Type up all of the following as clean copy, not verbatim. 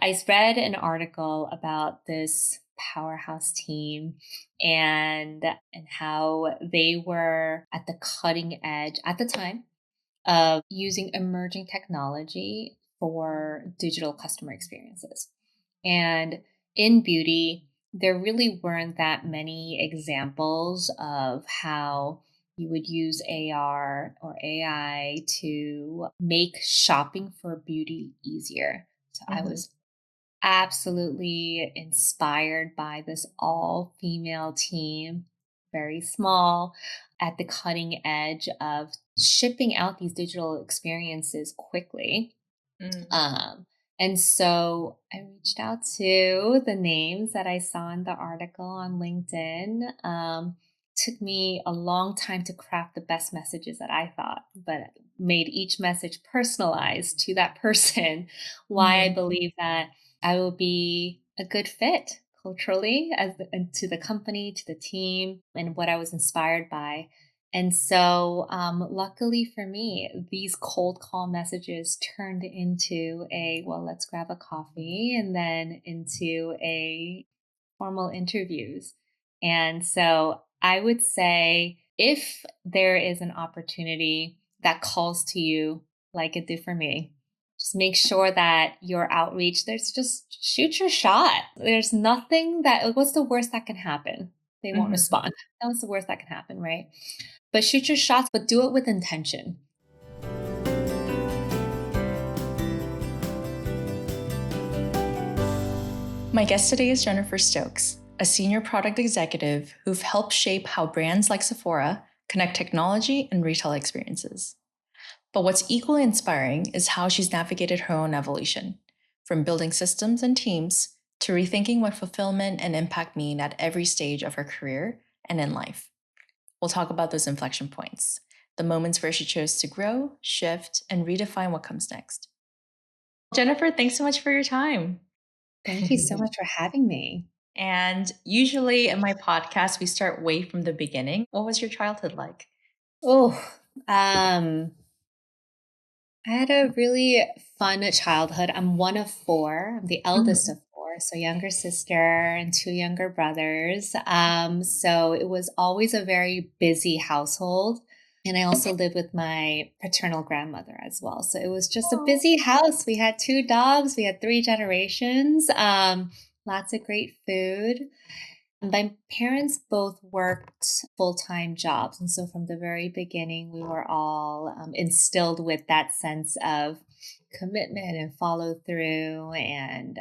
I read an article about this powerhouse team and how they were at the cutting edge at the time of using emerging technology for digital customer experiences. And in beauty, there really weren't that many examples of how you would use AR or AI to make shopping for beauty easier. So I Mhm. was absolutely inspired by this all female team, very small, at the cutting edge of shipping out these digital experiences quickly. Mm. Um, and so I reached out to the names that I saw in the article on LinkedIn. Took me a long time to craft the best messages that I thought, but made each message personalized to that person. Why I Mhm. believe that I will be a good fit culturally and to the company, to the team, and what I was inspired by. And so, luckily for me, these cold call messages turned into well, let's grab a coffee and then into a formal interviews. And so I would say if there is an opportunity that calls to you like it did for me, just make sure that your outreach, there's just shoot your shot. There's nothing what's the worst that can happen? They won't Mhm. respond. That was the worst that can happen, right? But shoot your shots, but do it with intention. My guest today is Jennifer Stokes, a senior product executive who've helped shape how brands like Sephora connect technology and retail experiences. But what's equally inspiring is how she's navigated her own evolution, from building systems and teams to rethinking what fulfillment and impact mean at every stage of her career and in life. We'll talk about those inflection points, the moments where she chose to grow, shift, and redefine what comes next. Jennifer, thanks so much for your time. Thank you so much for having me. And usually in my podcast, we start way from the beginning. What was your childhood like? Oh, um, I had a really fun childhood. I'm one of four. I'm the eldest Mhm. of four, so younger sister and two younger brothers. So it was always a very busy household. And I also lived with my paternal grandmother as well. So it was just a Oh. busy house. We had two dogs, we had three generations, lots of great food. My parents both worked full time jobs. And so from the very beginning, we were all instilled with that sense of commitment and follow through and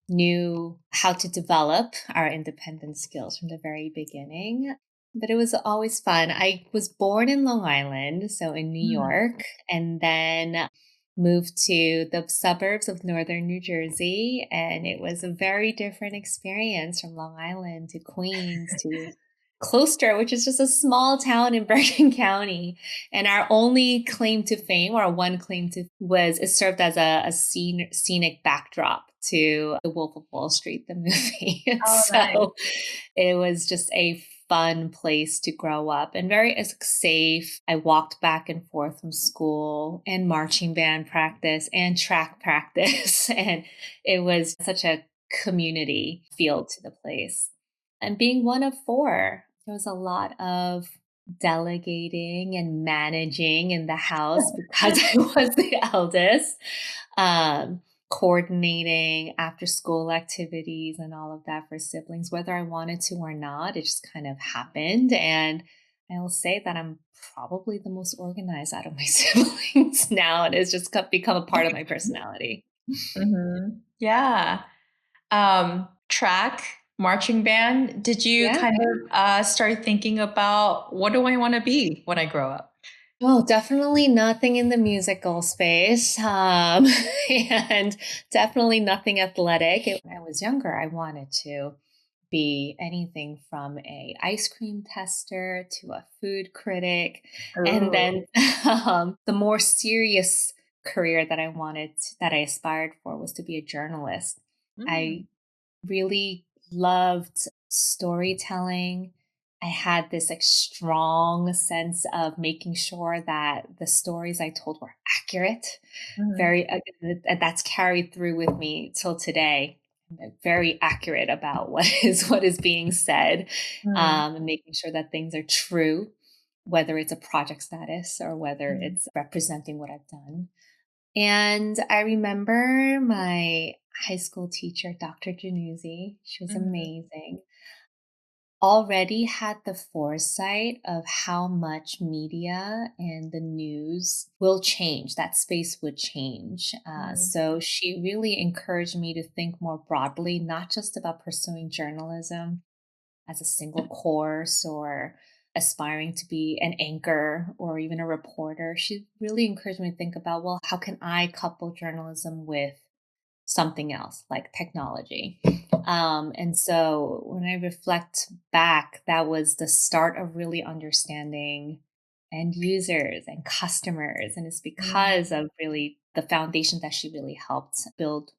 knew how to develop our independent skills from the very beginning. But it was always fun. I was born in Long Island, so in New Mm. York, and then moved to the suburbs of northern New Jersey, and it was a very different experience from Long Island to Queens to Closter, which is just a small town in Bergen County. And our only claim to fame, or one claim to, was it served as a scenic backdrop to The Wolf of Wall Street, the movie. And Oh, nice. so it was just a fun place to grow up and very safe. I walked back and forth from school and marching band practice and track practice. And it was such a community feel to the place. And being one of four, there was a lot of delegating and managing in the house because I was the eldest. Um, Coordinating after school activities and all of that for siblings, whether I wanted to or not. It just kind of happened. And I will say that I'm probably the most organized out of my siblings now. And it's just become a part of my personality. Mhm. Yeah. Track, marching band. Did you Yeah. kind of start thinking about what do I want to be when I grow up? Oh, definitely nothing in the musical space. And definitely nothing athletic. When I was younger, I wanted to be anything from a ice cream tester to a food critic. And Oh. then the more serious career that that I aspired for was to be a journalist. I Mm. really loved storytelling I had this like strong sense of making sure that the stories I told were accurate, Mhm. very and that's carried through with me till today. I'm like, very accurate about what is being said, Mm, and making sure that things are true, whether it's a project status or whether mhm, it's representing what I've done. And I remember my high school teacher, Dr. Januzzi. She was mhm, amazing, already had the foresight of how much media and the news will change, that space would change. mhm, So she really encouraged me to think more broadly, not just about pursuing journalism as a single course or aspiring to be an anchor or even a reporter. She really encouraged me to think about, well, how can I couple journalism with something else like technology? And so when I reflect back, that was the start of really understanding end users and customers. And it's because mm. of really the foundation that she really helped build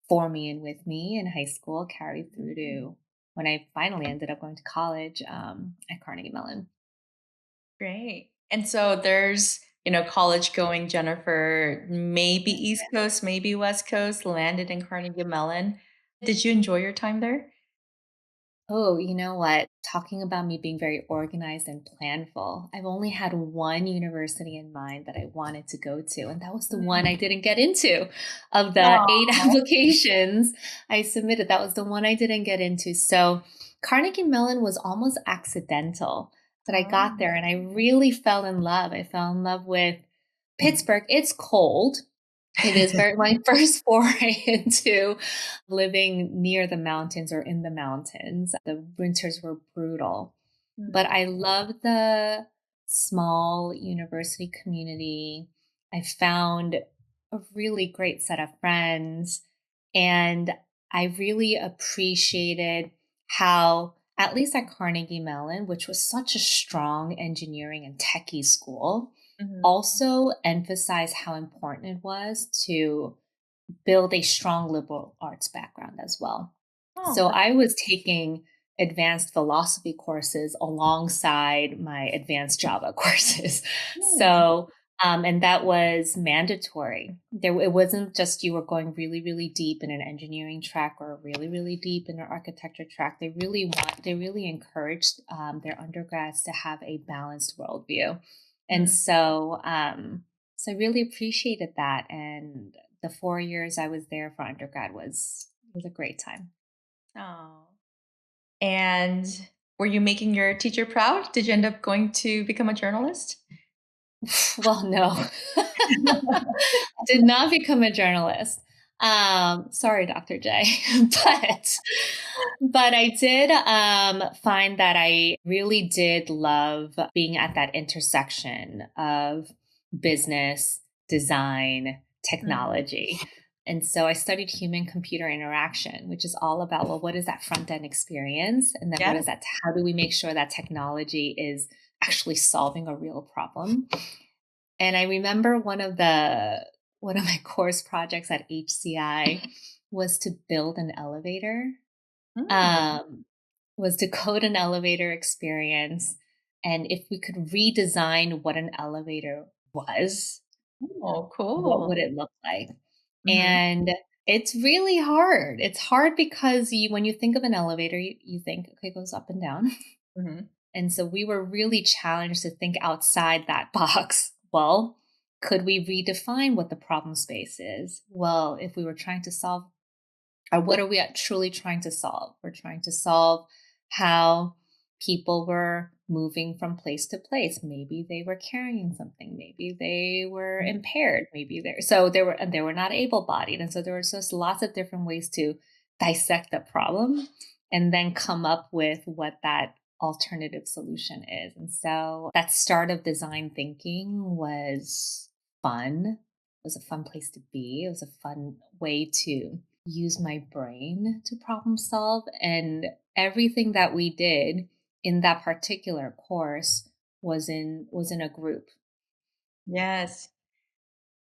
for me and with me in high school, carried through to when I finally ended up going to college at Carnegie Mellon. Great. And so there's, college going Jennifer, maybe East Coast, maybe West Coast, landed in Carnegie Mellon. Did you enjoy your time there? Oh, you know what? Talking about me being very organized and planful, I've only had one university in mind that I wanted to go to, and that was the one Mm. I didn't get into. Of the eight Aw. applications I submitted, that was the one I didn't get into. So Carnegie Mellon was almost accidental that I got Oh. there, and I really fell in love. I fell in love with Pittsburgh. It's cold. It is very my first foray into living near the mountains or in the mountains. The winters were brutal, but Mm, I love the small university community. I found a really great set of friends, and I really appreciated how, at least at Carnegie Mellon, which was such a strong engineering and techie school, mhm. also emphasized how important it was to build a strong liberal arts background as well. Oh, So that's I was taking advanced philosophy courses alongside my advanced Java courses. mm, So, and that was mandatory. It wasn't just you were going really, really deep in an engineering track or really, really deep in an architecture track. They really encouraged their undergrads to have a balanced worldview. And mm. so I really appreciated that. And the 4 years I was there for undergrad was a great time. Oh. And were you making your teacher proud? Did you end up going to become a journalist? Well, no. Did not become a journalist. Sorry, Dr. J. but but I did find that I really did love being at that intersection of business, design, Mhm. technology. And so I studied human computer interaction, which is all about, well, what is that front end experience? And then what Yes. is that? How do we make sure that technology is actually solving a real problem? And I remember one of my course projects at HCI was to build an elevator, Mm. um, was to code an elevator experience. And if we could redesign what an elevator was, Oh, what cool. would it look like? Mhm, And it's really hard. It's hard because when you think of an elevator, you think, okay, it goes up and down. mhm. And so we were really challenged to think outside that box. Well, could we redefine what the problem space is? Well, if we were trying to solve, or what are we truly trying to solve? We're trying to solve how people were moving from place to place. Maybe they were carrying something. Maybe they were Mm. impaired. Maybe they were not able bodied. And so there was just lots of different ways to dissect the problem and then come up with what that alternative solution is. And so that start of design thinking was fun. It was a fun place to be. It was a fun way to use my brain to problem solve. And everything that we did in that particular course was in a group. Yes.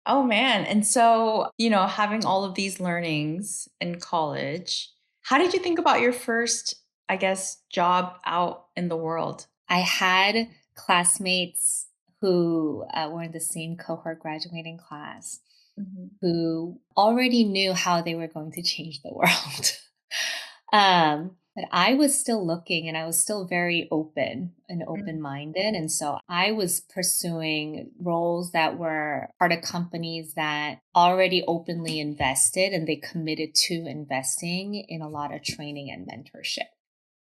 Oh, man, and so, having all of these learnings in college, how did you think about your first I guess, job out in the world? I had classmates who were in the same cohort graduating class Mhm. who already knew how they were going to change the world. But I was still looking and I was still very open and Mm, open minded. And so I was pursuing roles that were part of companies that already openly invested and they committed to investing in a lot of training and mentorship.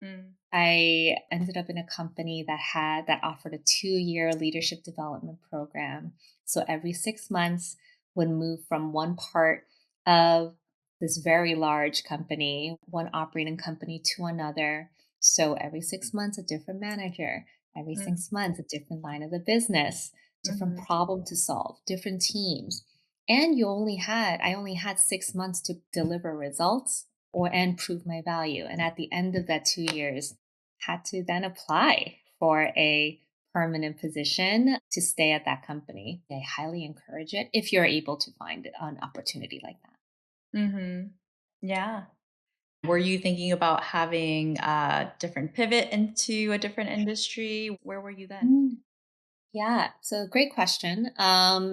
mm, I ended up in a company that offered a 2-year leadership development program. So every 6 months would move from one part of this very large company, one operating company to another. So every 6 months, a different manager, every mm, 6 months, a different line of the business, different mhm, problem to solve, different teams. And I only had 6 months to deliver results or and prove my value. And at the end of that 2 years, had to then apply for a permanent position to stay at that company. I highly encourage it if you're able to find an opportunity like that. mhm. Yeah. Were you thinking about having a different pivot into a different industry? Where were you then? Mm, yeah, so great question.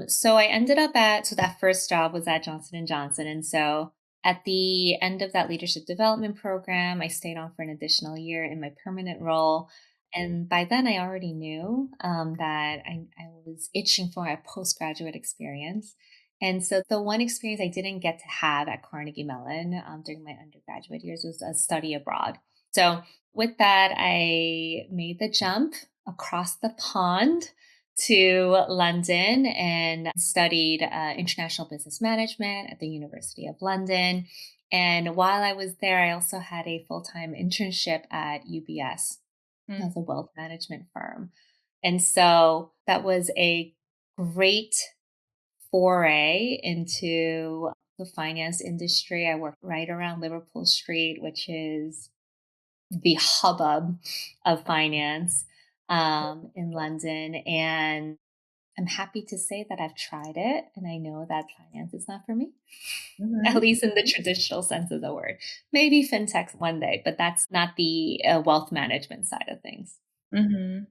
So I ended up at so that first job was at Johnson and Johnson, and so at the end of that leadership development program, I stayed on for an additional year in my permanent role. And by then, I already knew that I was itching for a postgraduate experience. And so the one experience I didn't get to have at Carnegie Mellon during my undergraduate years was a study abroad. So with that, I made the jump across the pond to London and studied international business management at the University of London. And while I was there, I also had a full time internship at UBS Mm, as a wealth management firm. And so that was a great foray into the finance industry. I worked right around Liverpool Street, which is the hubbub of finance in London. And I'm happy to say that I've tried it and I know that finance is not for me, at mhm, least in the traditional sense of the word. Maybe fintech one day, but that's not the wealth management side of things. mhm.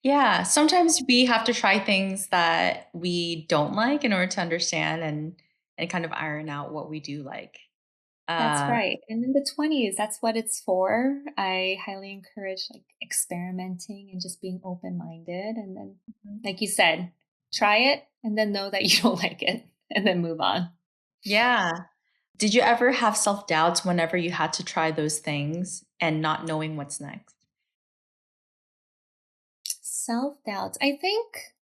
Yeah, sometimes we have to try things that we don't like in order to understand and kind of iron out what we do like. That's Uh, right. And in the 20s, that's what it's for. I highly encourage like experimenting and just being open minded. And then, mhm. like you said, try it and then know that you don't like it and then move on. Yeah. Did you ever have self-doubts whenever you had to try those things and not knowing what's next? Self doubts. I think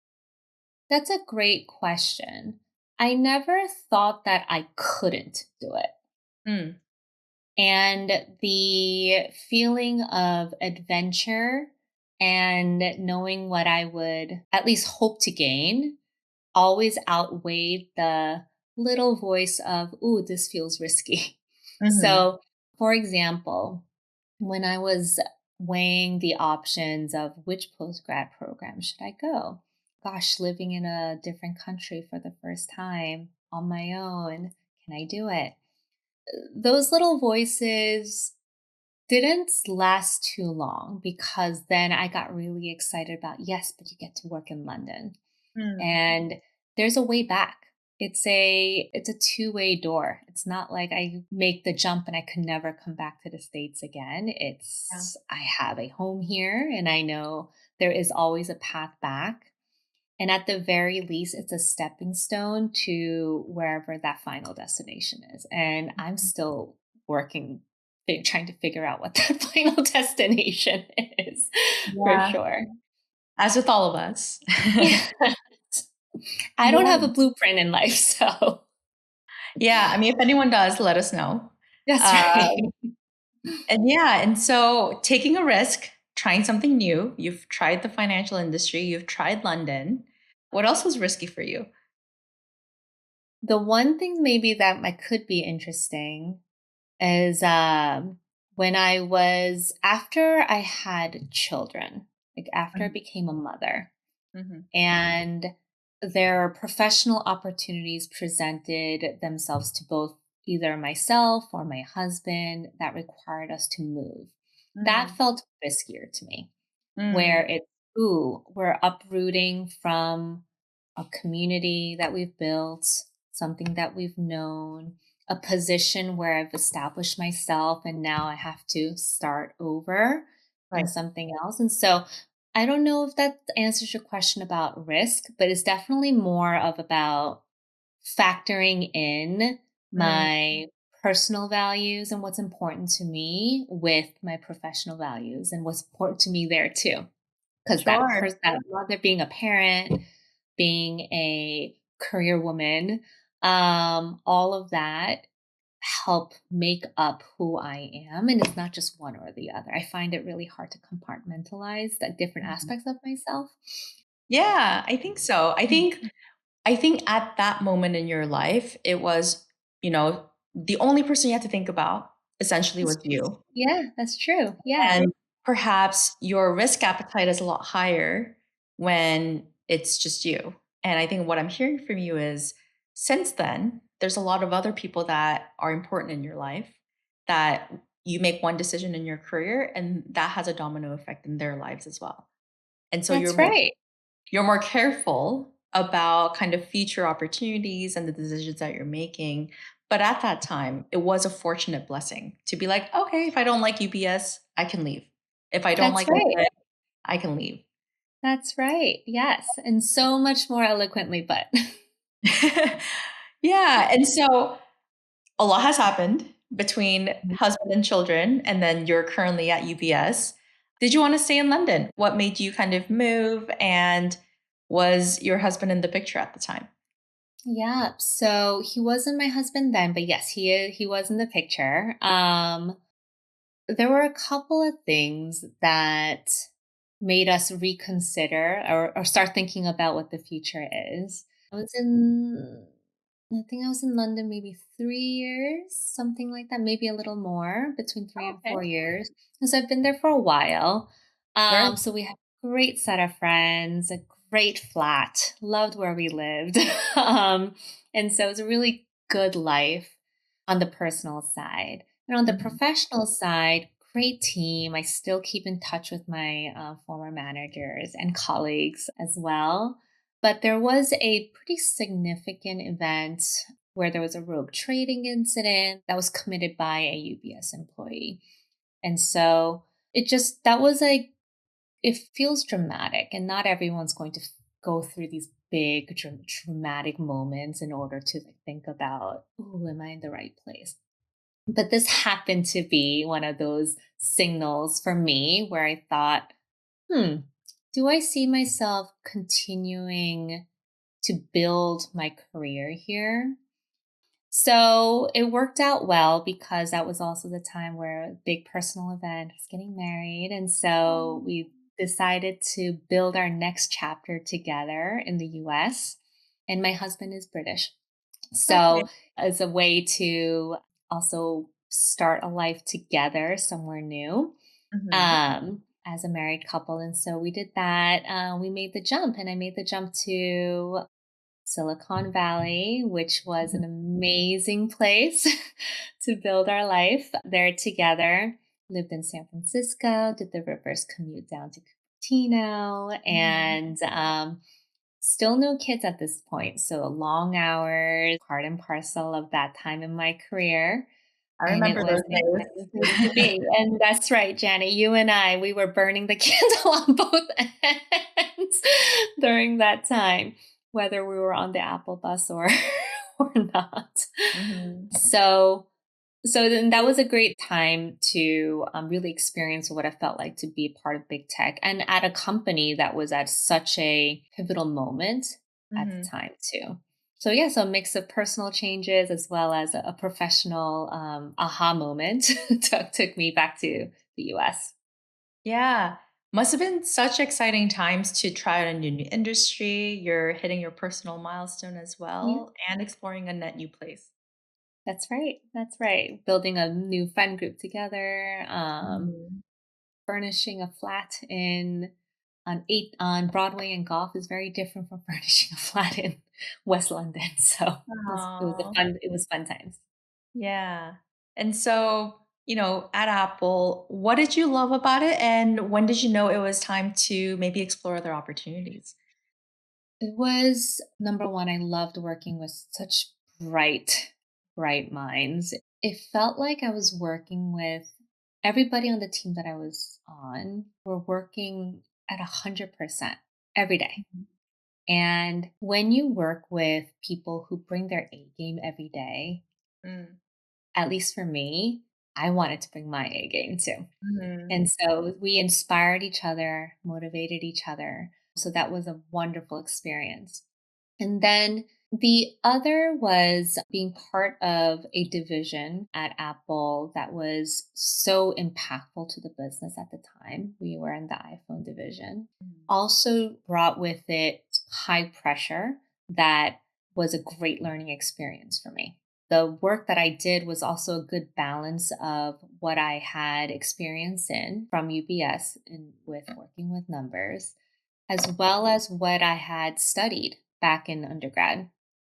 that's a great question. I never thought that I couldn't do it. Mm, And the feeling of adventure and knowing what I would at least hope to gain always outweighed the little voice of, ooh, this feels risky. mhm, So, for example, when I was weighing the options of which postgrad program should I go, gosh, living in a different country for the first time on my own, can I do it? Those little voices didn't last too long because then I got really excited about, yes, but you get to work in London mm, and there's a way back. It's a two-way door. It's not like I make the jump and I can never come back to the States again. yeah, It's I have a home here and I know there is always a path back. And at the very least, it's a stepping stone to wherever that final destination is. And I'm still working, trying to figure out what that final destination is for yeah, sure. as with all of us. Yeah. I don't have a Yeah. blueprint in life, so Yeah, I mean, if anyone does, let us know. that's Uh, right. and yeah, and so taking a risk, trying something new, you've tried the financial industry, you've tried London. What else was risky for you? The one thing maybe that might could be interesting is when I was after I had children, like after I Mhm, became a mother, mhm, and their professional opportunities presented themselves to both either myself or my husband that required us to move. that Mm. felt riskier to me, where Mm. it's, ooh, we're uprooting from a community that we've built, something that we've known, a position where I've established myself, and now I have to start over in Right. something else. And so I don't know if that answers your question about risk, but it's definitely more of about factoring in Mm. my personal values and what's important to me with my professional values and what's important to me there too. Because Sure. that mother, being a parent, being a career woman, all of that help make up who I am. And it's not just one or the other. I find it really hard to compartmentalize the different Mhm. aspects of myself. Yeah, I think so. I think Mhm. I think at that moment in your life, it was, the only person you had to think about essentially was you. Yeah, that's true. Yeah, And perhaps your risk appetite is a lot higher when it's just you. And I think what I'm hearing from you is since then, there's a lot of other people that are important in your life that you make one decision in your career and that has a domino effect in their lives as well. And so that's right. you're more careful about kind of future opportunities and the decisions that you're making. But at that time, it was a fortunate blessing to be like, okay, if I don't like UBS, I can leave. If I don't That's like right. it, I can leave. That's right. Yes. And so much more eloquently, but Yeah. And so a lot has happened between husband and children, and then you're currently at UBS. Did you want to stay in London? What made you kind of move? And was your husband in the picture at the time? yeah. So he wasn't my husband then, but yes, he was in the picture. There were a couple of things that made us reconsider or start thinking about what the future is. I was in I think I was in London maybe 3 years, something like that, maybe a little more, between 3 and 4 years. Because I've been there for a while. Very So we have a great set of friends, a great flat, loved where we lived. And so it was a really good life on the personal side. And on the Mhm. professional side, great team. I still keep in touch with my former managers and colleagues as well. But there was a pretty significant event where there was a rogue trading incident that was committed by a UBS employee. And so that was it feels dramatic, and not everyone's going to go through these big dramatic moments in order to think about, oh, am I in the right place? But this happened to be one of those signals for me where I thought, hmm, do I see myself continuing to build my career here? So it worked out well because that was also the time where a big personal event was getting married. And so Oh, we decided to build our next chapter together in the US. And my husband is British. okay. So as a way to also start a life together somewhere new, Mhm. as a married couple. And so we did that. We made the jump, and I made the jump to Silicon Valley, which was Mhm. an amazing place to build our life there together. Lived in San Francisco, did the reverse commute down to Cupertino, Mhm. and still no kids at this point. So long hours, part and parcel of that time in my career. I And it remember was those an exciting place to days. be. And that's right, Janet, you and I, we were burning the candle on both ends during that time, whether we were on the Apple bus or or not. Mhm. So so then that was a great time to really experience what it felt like to be a part of big tech and at a company that was at such a pivotal moment at the Mhm. time too. So yeah, so a mix of personal changes as well as a professional aha moment took me back to the US. Yeah. Must have been such exciting times to try out a new industry. You're hitting your personal milestone as Yeah, well and exploring a net new place. that's right. That's right. Building a new friend group together. Mhm. Furnishing a flat in on Broadway and Golf is very different from furnishing a flat in West London. So it was Aw. fun times. Yeah. And so at Apple, what did you love about it? And when did you know it was time to maybe explore other opportunities? It was number one, I loved working with such bright, bright minds. It felt like I was working with everybody on the team that I was on, were working at 100% every day. Mhm. And when you work with people who bring their A game every day, Mm. at least for me, I wanted to bring my A game too. Mhm. And so we inspired each other, motivated each other. So that was a wonderful experience. And then the other was being part of a division at Apple that was so impactful to the business at the time. We were in the iPhone division. Mm. Also brought with it high pressure that was a great learning experience for me. The work that I did was also a good balance of what I had experience in from UBS and with working with numbers, as well as what I had studied back in undergrad,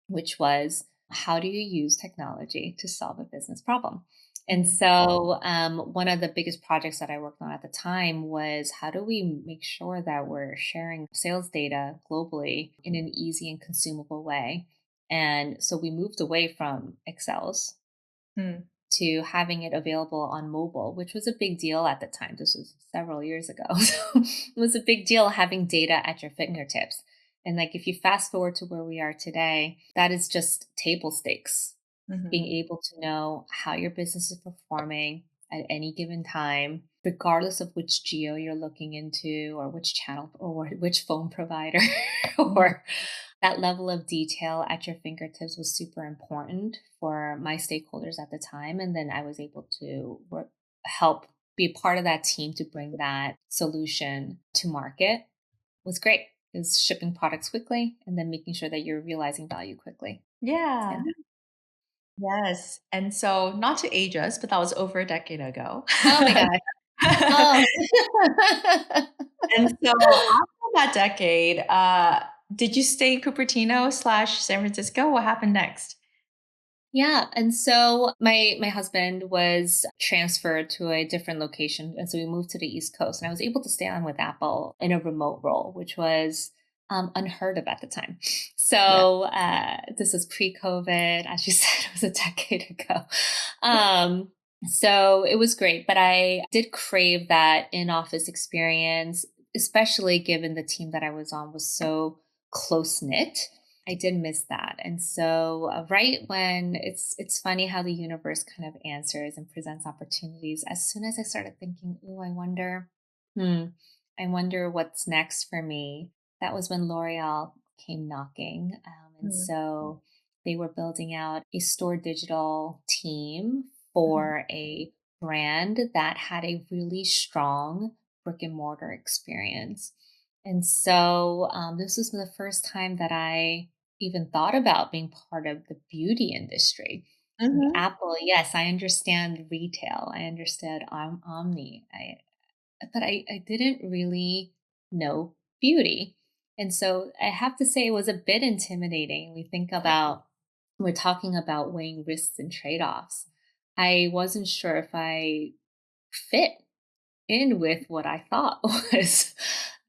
which was how do you use technology to solve a business problem? And Mhm. so, one of the biggest projects that I worked on at the time was how do we make sure that we're sharing sales data globally in an easy and consumable way? And so we moved away from Excels Mm. to having it available on mobile, which was a big deal at the time. This was several years ago. So it was a big deal having data at your fingertips. And like if you fast forward to where we are today, that is just table stakes. Being Mhm. able to know how your business is performing at any given time, regardless of which geo you're looking into or which channel or which phone provider Mhm. or that level of detail at your fingertips was super important for my stakeholders at the time. And then I was able to help be part of that team to bring that solution to market was great. It was shipping products quickly and then making sure that you're realizing value quickly. Yeah. And Yes. And so, not to age us, but that was over a decade ago. oh my God. Oh. And so after that decade, did you stay in Cupertino slash San Francisco? What happened next? Yeah, and so my husband was transferred to a different location, and so we moved to the East Coast, and I was able to stay on with Apple in a remote role, which was unheard of at the time. Yeah. So this was pre-COVID, as you said, it was a decade ago. Um, so it was great, but I did crave that in-office experience, especially given the team that I was on was so close knit. I did miss that. And so right when it's funny how the universe kind of answers and presents opportunities. As soon as I started thinking, "Oh, hmm, I wonder what's next for me." That was when L'Oreal came knocking. And Mm. so they were building out a store digital team Mhm. for a brand that had a really strong brick and mortar experience. And so this was the first time that I even thought about being part of the beauty industry. Like Mhm. Apple, yes, I understand retail. I understood omni. But I didn't really know beauty. And so I have to say it was a bit intimidating. We think about we're talking about weighing risks and trade-offs. I wasn't sure if I fit in with what I thought was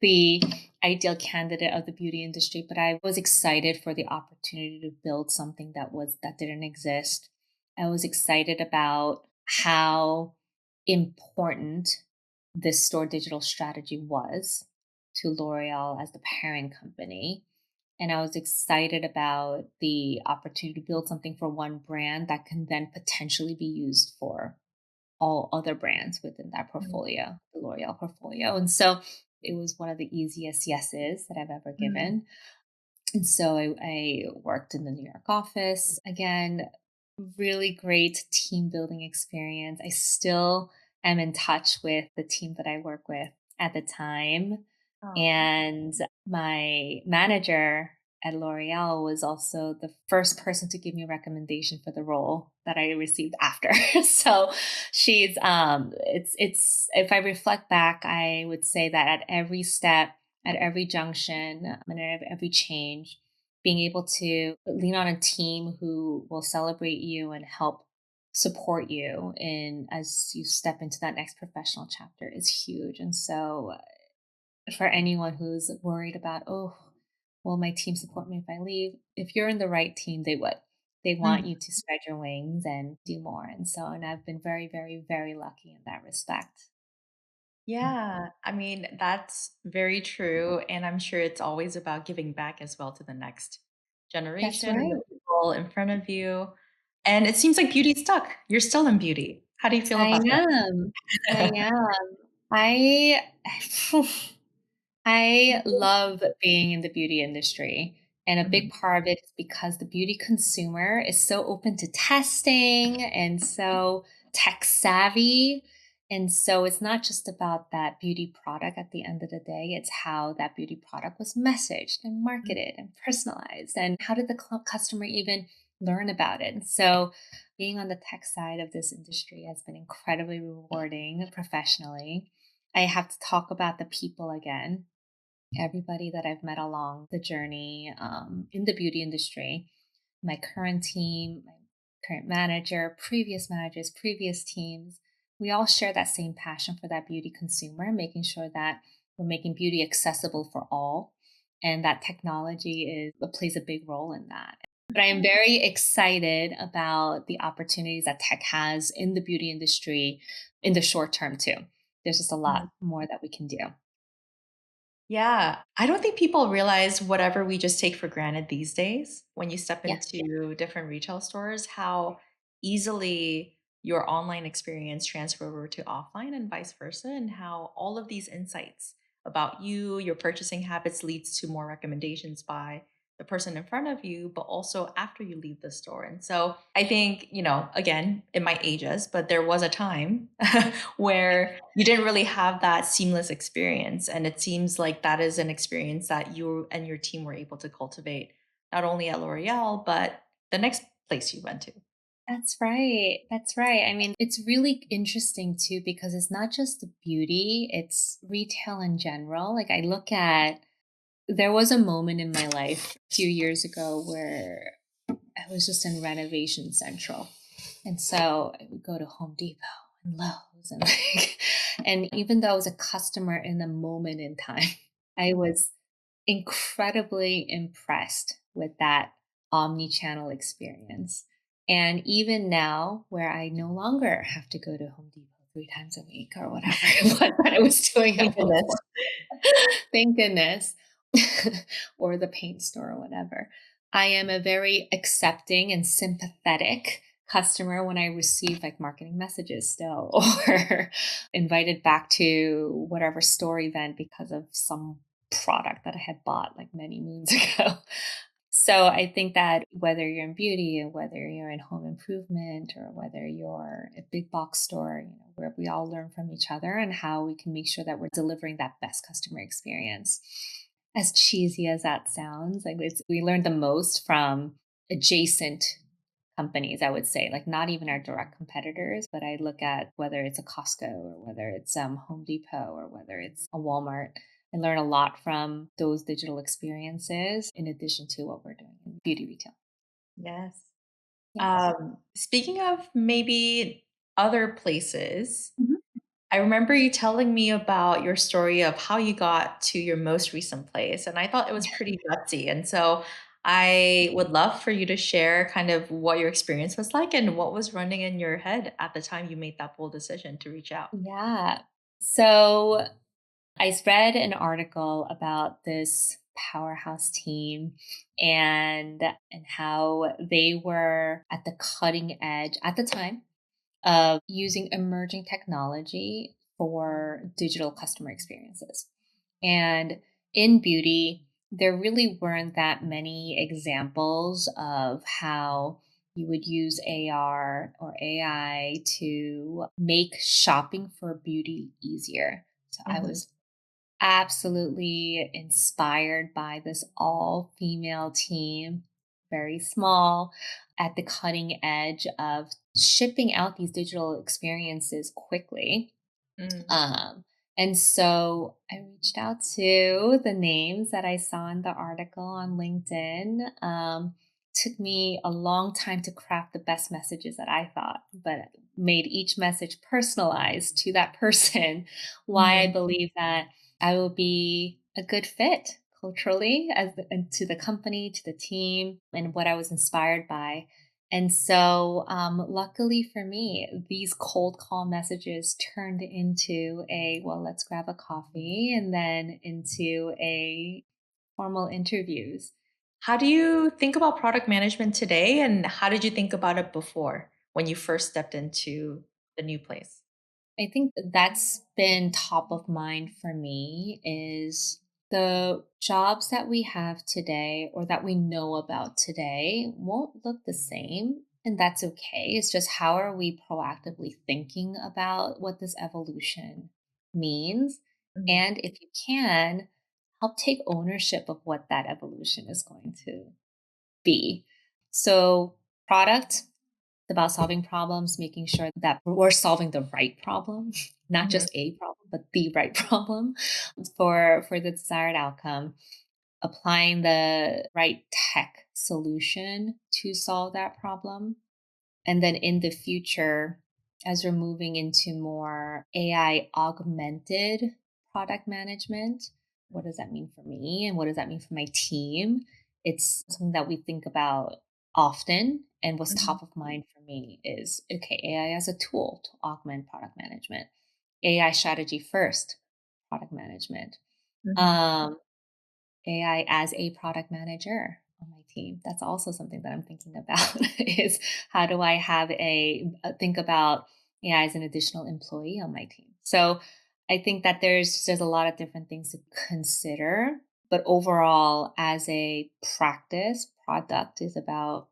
the ideal candidate of the beauty industry, but I was excited for the opportunity to build something that didn't exist. I was excited about how important this store digital strategy was to L'Oreal as the parent company. And I was excited about the opportunity to build something for one brand that can then potentially be used for all other brands within that Mm. portfolio, the L'Oreal portfolio. And so it was one of the easiest yeses that I've ever Mm. given. And so I worked in the New York office. Again, really great team building experience. I still am in touch with the team that I work with at the time. Oh. And my manager at L'Oreal was also the first person to give me a recommendation for the role that I received after. So she's it's if I reflect back, I would say that at every step, at every junction, and at every change, being able to lean on a team who will celebrate you and help support you in as you step into that next professional chapter is huge. And so for anyone who's worried about, oh, will my team support me if I leave? If you're in the right team, they would. They want Mhm. you to spread your wings and do more. And so, and I've been very, very, very lucky in that respect. Mm. Yeah, I mean, that's very true. And I'm sure it's always about giving back as well to the next That's generation and the right. people in front of you. And it seems like beauty stuck. You're still in beauty. How do you feel I about am. I that? am. I I love being in the beauty industry. And a big Mhm, part of it is because the beauty consumer is so open to testing and so tech savvy. And so it's not just about that beauty product at the end of the day, it's how that beauty product was messaged and mhm, marketed and personalized. And how did the customer even learn about it? And so being on the tech side of this industry has been incredibly rewarding professionally. I have to talk about the people again, everybody that I've met along the journey in the beauty industry, my current team, my current manager, previous managers, previous teams. We all share that same passion for that beauty consumer, making sure that we're making beauty accessible for all. And that technology plays a big role in that. But I am very excited about the opportunities that tech has in the beauty industry in the short term, too. There's just a mhm. lot more that we can do. Yeah, I don't think people realize whatever we just take for granted these days when you step Yeah. into different retail stores, how easily your online experience transfer over to offline and vice versa, and how all of these insights about you, your purchasing habits leads to more recommendations by the person in front of you, but also after you leave the store. And so I think, again, it might age us, but there was a time where you didn't really have that seamless experience. And it seems like that is an experience that you and your team were able to cultivate, not only at L'Oreal, but the next place you went to. That's right. That's right. I mean, it's really interesting too because it's not just the beauty, it's retail in general. Like I look at there was a moment in my life a few years ago where I was just in renovation central. And so I would go to Home Depot and Lowe's and like and even though I was a customer in the moment in time, I was incredibly impressed with that omni-channel experience. And even now, where I no longer have to go to Home Depot 3 times a week or whatever it was that I was doing Thank at one goodness. point, thank goodness, or the paint store or whatever. I am a very accepting and sympathetic customer when I receive like marketing messages still or invited back to whatever store event because of some product that I had bought like many moons ago. So I think that whether you're in beauty or whether you're in home improvement or whether you're a big box store, where we all learn from each other and how we can make sure that we're delivering that best customer experience. As cheesy as that sounds, like we learn the most from adjacent companies, I would say, like not even our direct competitors, but I look at whether it's a Costco or whether it's Home Depot or whether it's a Walmart. I learn a lot from those digital experiences in addition to what we're doing in beauty retail. Yes. Yes. Speaking of maybe other places, Mhm. I remember you telling me about your story of how you got to your most recent place, and I thought it was pretty gutsy. And so I would love for you to share kind of what your experience was like and what was running in your head at the time you made that bold decision to reach out. Yeah. So I read an article about this powerhouse team and how they were at the cutting edge at the time of using emerging technology for digital customer experiences. And in beauty, there really weren't that many examples of how you would use AR or AI to make shopping for beauty easier. So I Mhm, was absolutely inspired by this all female team, very small, at the cutting edge of shipping out these digital experiences quickly. mm, Um, and so I reached out to the names that I saw in the article on LinkedIn took me a long time to craft the best messages that I thought, but made each message personalized to that person. Why I Mhm. believe that I will be a good fit culturally and to the company, to the team, and what I was inspired by. And so, luckily for me, these cold call messages turned into a, well, let's grab a coffee, and then into a formal interviews. How do you think about product management today, and how did you think about it before when you first stepped into the new place? I think that's been top of mind for me is the jobs that we have today or that we know about today won't look the same. And that's okay. It's just how are we proactively thinking about what this evolution means? Mhm. And if you can, help take ownership of what that evolution is going to be. So, product, about solving problems, making sure that we're solving the right problem, not Mhm. just a problem, but the right problem for the desired outcome, applying the right tech solution to solve that problem. And then in the future, as we're moving into more AI augmented product management, what does that mean for me? And what does that mean for my team? It's something that we think about often. And what's Mhm. top of mind for me is okay, AI as a tool to augment product management, AI strategy first, product management. Mhm. Um, AI as a product manager on my team. That's also something that I'm thinking about is how do I have think about AI as an additional employee on my team. So I think that there's a lot of different things to consider, but overall as a practice, product is about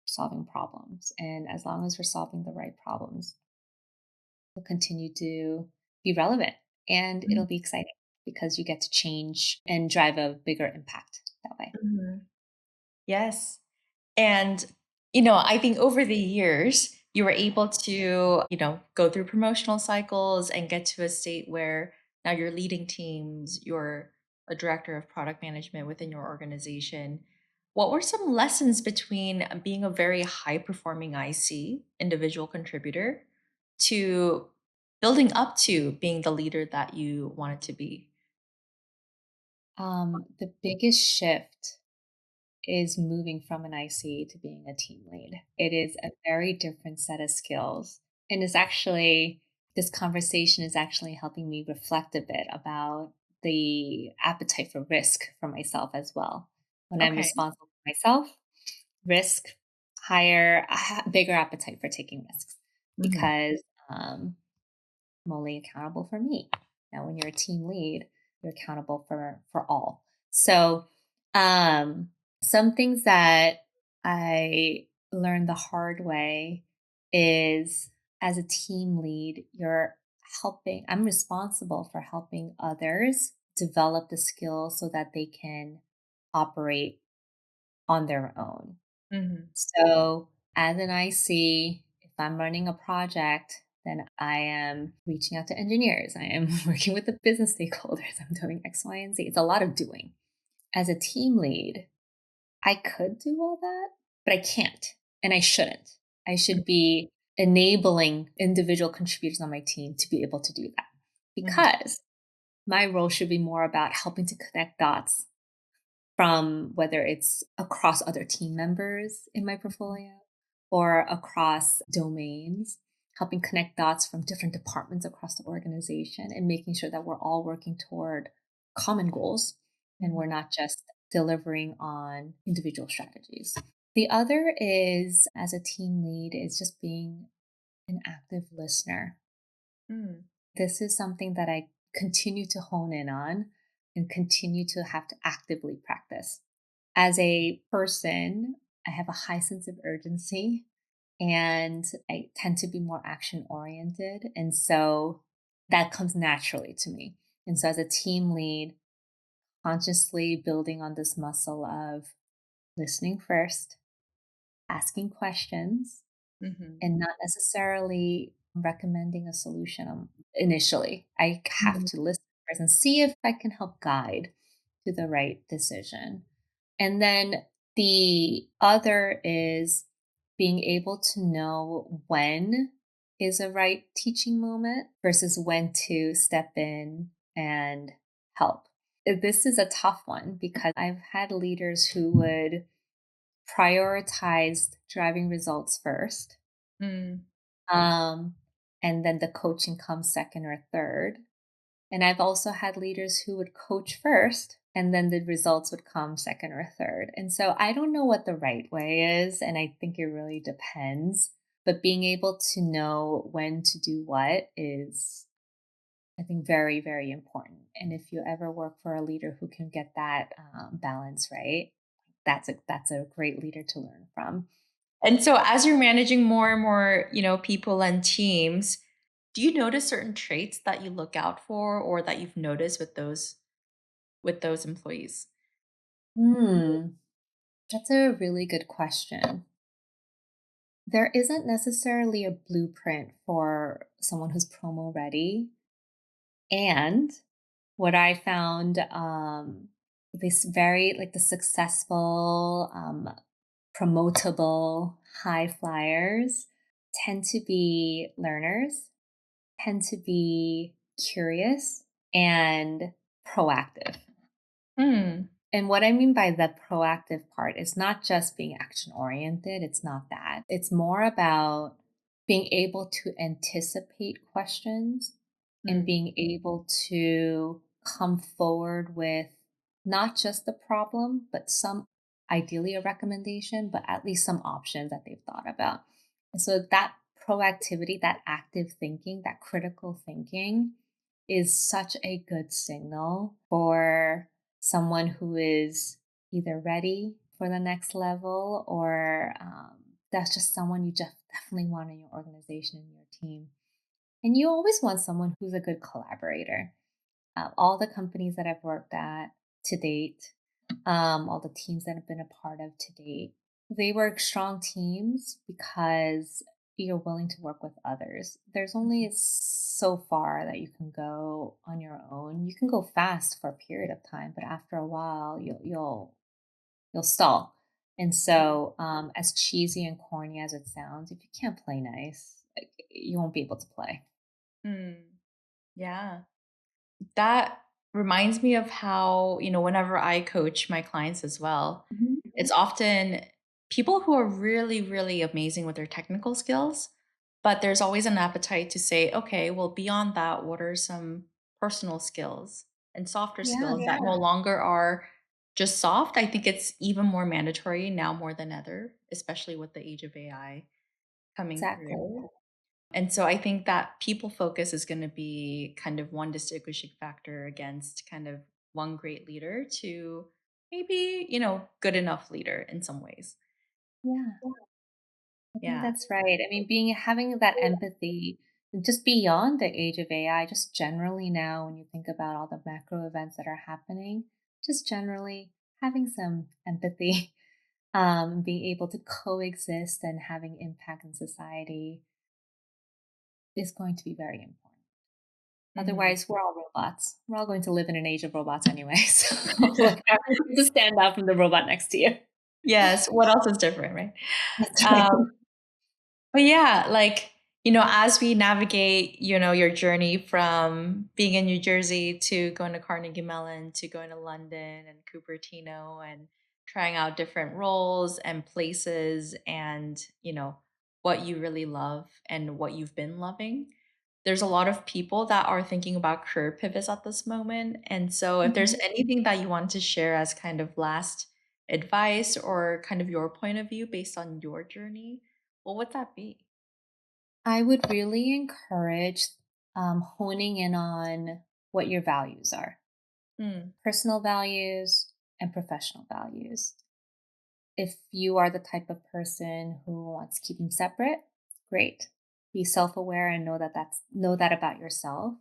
solving problems. And as long as we're solving the right problems, we'll continue to be relevant and Mhm. it'll be exciting because you get to change and drive a bigger impact that way. Mhm. Yes. And, I think over the years, you were able to, go through promotional cycles and get to a state where now you're leading teams, you're a director of product management within your organization. What were some lessons between being a very high performing IC, individual contributor, to building up to being the leader that you wanted to be? The biggest shift is moving from an IC to being a team lead. It is a very different set of skills. And it's actually, this conversation is actually helping me reflect a bit about the appetite for risk for myself as well. When I'm Okay. responsible for myself, risk, bigger appetite for taking risks Hmm. because um, I'm only accountable for me. Now, when you're a team lead, you're accountable for all. So, um, some things that I learned the hard way is as a team lead, you're helping. I'm responsible for helping others develop the skills so that they can operate on their own. Hmm. So, as an IC, if I'm running a project, then I am reaching out to engineers. I am working with the business stakeholders. I'm doing X, Y, and Z. It's a lot of doing. As a team lead, I could do all that, but I can't and I shouldn't. I should be enabling individual contributors on my team to be able to do that Hmm. because my role should be more about helping to connect dots from whether it's across other team members in my portfolio or across domains, helping connect dots from different departments across the organization and making sure that we're all working toward common goals and we're Hmm. not just delivering on individual strategies. The other is as a team lead is just being an active listener. Hmm. This is something that I continue to hone in on and continue to have to actively practice. As a person, I have a high sense of urgency and I tend to be more action oriented. And so that comes naturally to me. And so, as a team lead, consciously building on this muscle of listening first, asking questions, Hmm. and not necessarily recommending a solution initially. I have Hmm. to listen first and see if I can help guide to the right decision. And then The other is being able to know when is a right teaching moment versus when to step in and help. This is a tough one because I've had leaders who would prioritize driving results first, Mm. um, and then the coaching comes second or third. And I've also had leaders who would coach first and then the results would come second or third. And so I don't know what the right way is. And I think it really depends. But being able to know when to do what is, I think, very, very important. And if you ever work for a leader who can get that balance right, that's a great leader to learn from. And so as you're managing more and more, people and teams, do you notice certain traits that you look out for or that you've noticed with those employees? Hmm, that's a really good question. There isn't necessarily a blueprint for someone who's promo ready. And what I found, this very like the successful, promotable high flyers tend to be learners, tend to be curious and proactive. Hmm. And what I mean by the proactive part is not just being action oriented. It's not that. It's more about being able to anticipate questions and Mm. being able to come forward with not just the problem, but some ideally a recommendation, but at least some options that they've thought about. And so that proactivity, that active thinking, that critical thinking is such a good signal for someone who is either ready for the next level or that's just someone you just definitely want in your organization and your team. And you always want someone who's a good collaborator. All the companies that I've worked at to date, all the teams that I've been a part of to date, they were strong teams because you're willing to work with others. There's only so far that you can go on your own. You can go fast for a period of time, but after a while, you'll stall. And so, as cheesy and corny as it sounds, if you can't play nice, like, you won't be able to play. Mm. Yeah. That reminds me of how, whenever I coach my clients as well, Mhm. it's often people who are really, really amazing with their technical skills, but there's always an appetite to say, okay, well, beyond that, what are some personal skills and softer Yeah, skills that no longer are just soft? I think it's even more mandatory now more than ever, especially with the age of AI coming exactly. through. And so I think that people focus is going to be kind of one distinguishing factor against kind of one great leader to maybe, good enough leader in some ways. Yeah. I think Yeah. that's right. I mean, being having that empathy just beyond the age of AI, just generally now, when you think about all the macro events that are happening, just generally having some empathy, being able to coexist and having impact in society is going to be very important. Mhm. Otherwise, we're all robots. We're all going to live in an age of robots anyway. So look out to stand out from the robot next to you. Yes. What else is different, right? That's right. Um, But yeah, like, as we navigate, your journey from being in New Jersey to going to Carnegie Mellon to going to London and Cupertino and trying out different roles and places and, what you really love and what you've been loving. There's a lot of people that are thinking about career pivots at this moment. And so if there's Mhm. anything that you want to share as kind of last advice or kind of your point of view based on your journey, what would that be? I would really encourage honing in on what your values are, Mm, personal values and professional values. If you are the type of person who wants to keep them separate, great. Be self-aware and know that about yourself.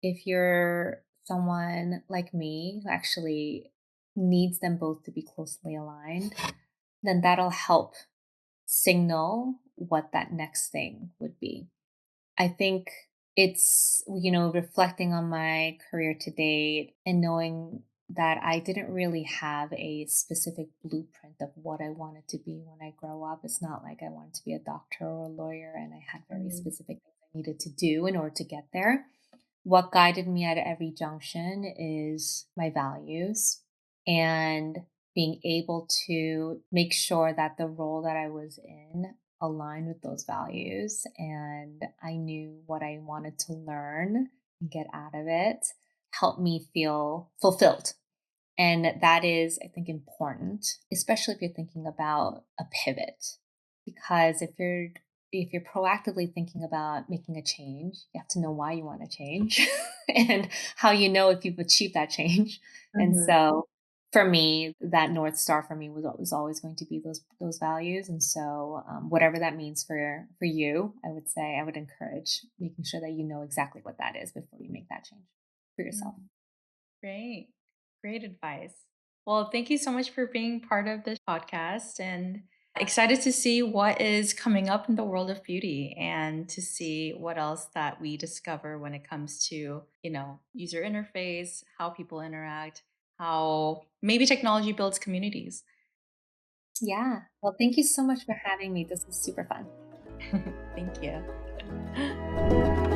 If you're someone like me who actually needs them both to be closely aligned, then that'll help signal what that next thing would be. I think it's, reflecting on my career to date and knowing that I didn't really have a specific blueprint of what I wanted to be when I grow up. It's not like I wanted to be a doctor or a lawyer and I had very Mm, specific things I needed to do in order to get there. What guided me at every junction is my values and being able to make sure that the role that I was in aligned with those values. And I knew what I wanted to learn and get out of it helped me feel fulfilled. And that is, I think, important, especially if you're thinking about a pivot. Because if you're proactively thinking about making a change, you have to know why you want to change and how you know if you've achieved that change. And mhm. so for me, that North Star for me was always going to be those values. And so whatever that means for you, I would say I would encourage making sure that you know exactly what that is before you make that change for yourself. Mm, great. Great advice. Well, thank you so much for being part of this podcast and excited to see what is coming up in the world of beauty and to see what else that we discover when it comes to, user interface, how people interact, how maybe technology builds communities. Yeah. Well, thank you so much for having me. This was super fun. Thank you.